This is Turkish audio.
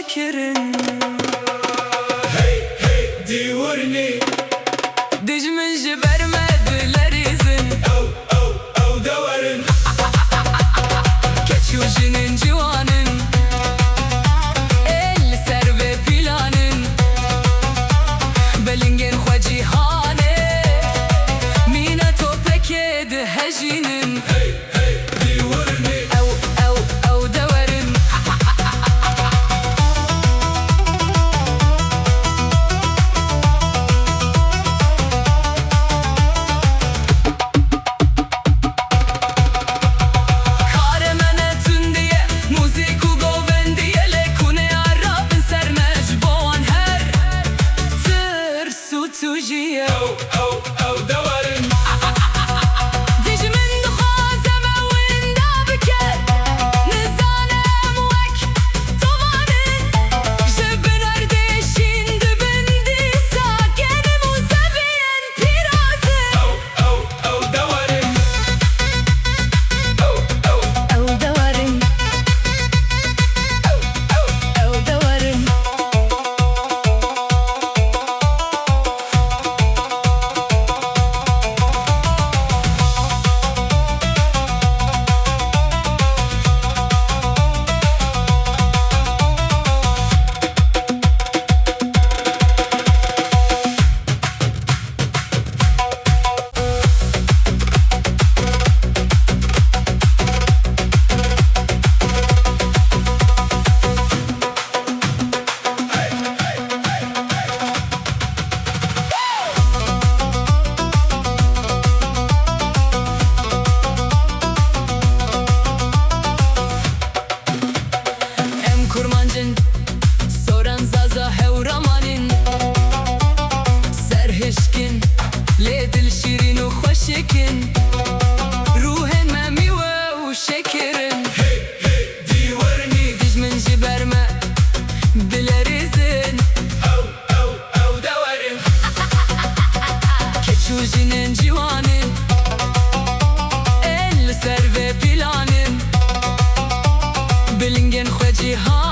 شكرن Hey hey diورني دج من جبر مدلر izin او دورن Keçu jinin civanın El ser ve planın Belingen xwe cihane Mine topek ed hejinin Hey hey diورني Ew dewerin Karemene tundiye Muziku govendiye Lekune arabin sermej Boğan her Tır su tujiye او دورن دج من دخازمه ویندا بکه نزانم وک توانن جبن اردشین دبن دیسا گنم و زبین پیرازن او دورن او دورن او دورن Em kurmancın soran zaza hevramanin Serhişkin ledil şirin u xoşekin Ruhen memi ve u şekerin diورني Dij min jiberme bilerizin او دورن Keçu jinin civanın El ser ve planın Bilingen xwe cihan